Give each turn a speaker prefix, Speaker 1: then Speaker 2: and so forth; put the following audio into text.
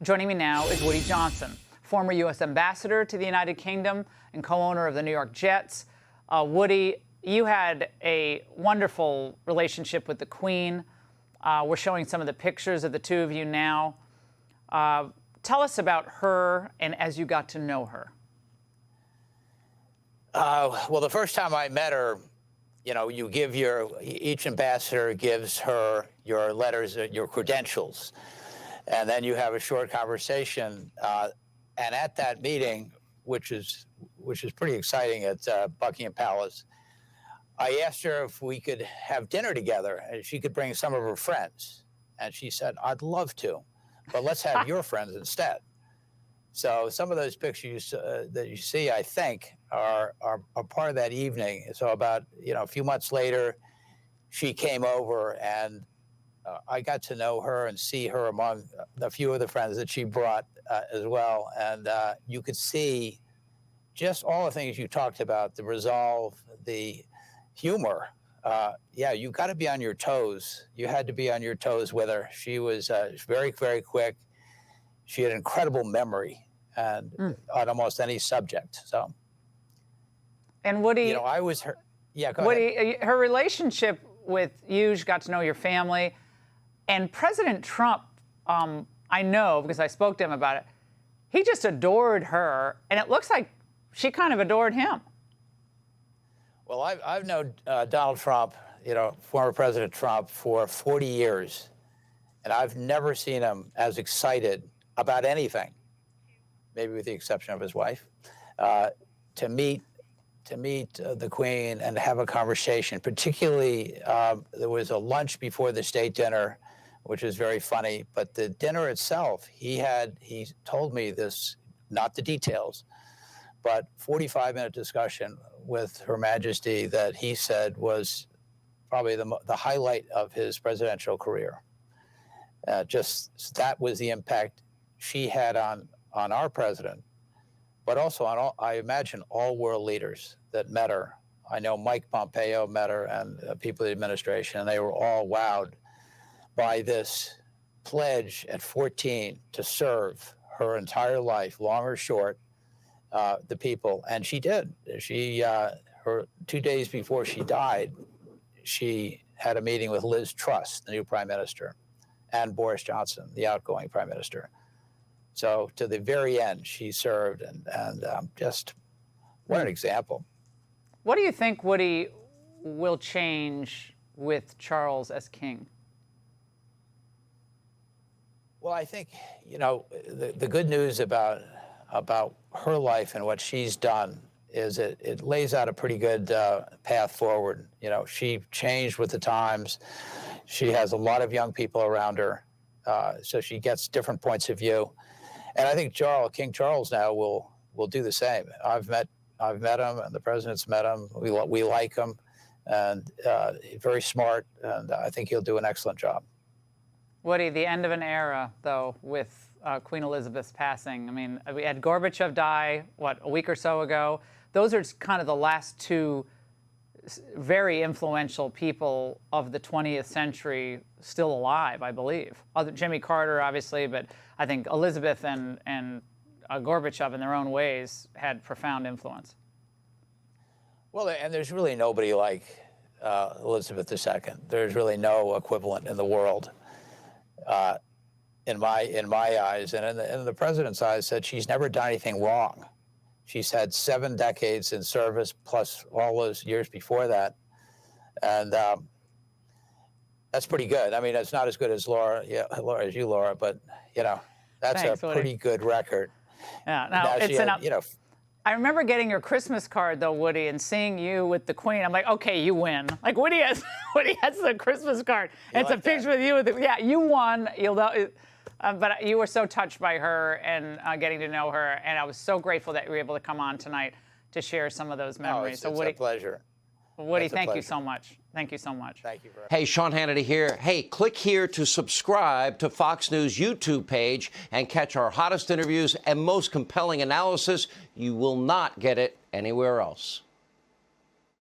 Speaker 1: Joining me now is Woody Johnson, former U.S. ambassador to the United Kingdom and co-owner of the New York Jets. Woody, you had a wonderful relationship with the Queen. We're showing some of the pictures of the two of you now. Tell us about her and as you got to know her.
Speaker 2: Well, the first time I met her, you give each ambassador gives her your letters, your credentials, and then you have a short conversation. And at that meeting, which is pretty exciting at Buckingham Palace, I asked her if we could have dinner together and she could bring some of her friends. And she said, "I'd love to, but let's have your friends instead." So some of those pictures that you see, I think, are part of that evening. So about a few months later, she came over, and I got to know her and see her among a few of the friends that she brought as well. And you could see just all the things you talked about: the resolve, the humor. Yeah, you got to be on your toes. You had to be on your toes with her. She was very, very quick. She had incredible memory and on almost any subject. So,
Speaker 1: and Woody,
Speaker 2: I was her. Yeah, go
Speaker 1: Woody,
Speaker 2: ahead.
Speaker 1: Her relationship with you, she got to know your family, and President Trump. I know because I spoke to him about it. He just adored her, and it looks like she kind of adored him.
Speaker 2: Well, I've known Donald Trump, former President Trump, for 40 years, and I've never seen him as excited about anything, maybe with the exception of his wife, to meet the Queen and have a conversation. Particularly, there was a lunch before the state dinner, which was very funny. But the dinner itself, he told me this, not the details, but 45-minute discussion with Her Majesty that he said was probably the highlight of his presidential career. Just that was the impact she had on our president, but also on I imagine all world leaders that met her. I know Mike Pompeo met her and people of the administration, and they were all wowed by this pledge at 14 to serve her entire life, long or short, the people. And she did. Her 2 days before she died, she had a meeting with Liz Truss, the new prime minister, and Boris Johnson, the outgoing prime minister. So to the very end, she served, and just what an example.
Speaker 1: What do you think, Woody, will change with Charles as king?
Speaker 2: Well, I think, the good news about her life and what she's done is it lays out a pretty good path forward. She changed with the times. She has a lot of young people around her, so she gets different points of view. And I think King Charles now will do the same. I've met him, and the president's met him. We like him, and very smart, and I think he'll do an excellent job.
Speaker 1: Woody, the end of an era, though, with Queen Elizabeth's passing. I mean, we had Gorbachev die, a week or so ago. Those are kind of the last two very influential people of the 20th century still alive, I believe. Jimmy Carter, obviously, but I think Elizabeth and Gorbachev in their own ways had profound influence.
Speaker 2: Well, and there's really nobody like Elizabeth II. There's really no equivalent in the world. In my eyes, and in the president's eyes, said she's never done anything wrong. She's had 7 decades in service, plus all those years before that, and that's pretty good. I mean, it's not as good as Laura, but that's
Speaker 1: Thanks,
Speaker 2: a
Speaker 1: Woody.
Speaker 2: pretty good record.
Speaker 1: Yeah, no, it's enough. I remember getting your Christmas card, though, Woody, and seeing you with the Queen. I'm like, okay, you win. Like, Woody has the Christmas card. It's a picture with you. Yeah, you won. You'll know. But you were so touched by her and getting to know her, and I was so grateful that you were able to come on tonight to share some of those memories.
Speaker 2: It's a pleasure.
Speaker 1: Woody, thank you so much. Thank you so much.
Speaker 2: Thank you very much.
Speaker 3: Hey, Sean Hannity here. Hey, click here to subscribe to Fox News YouTube page and catch our hottest interviews and most compelling analysis. You will not get it anywhere else.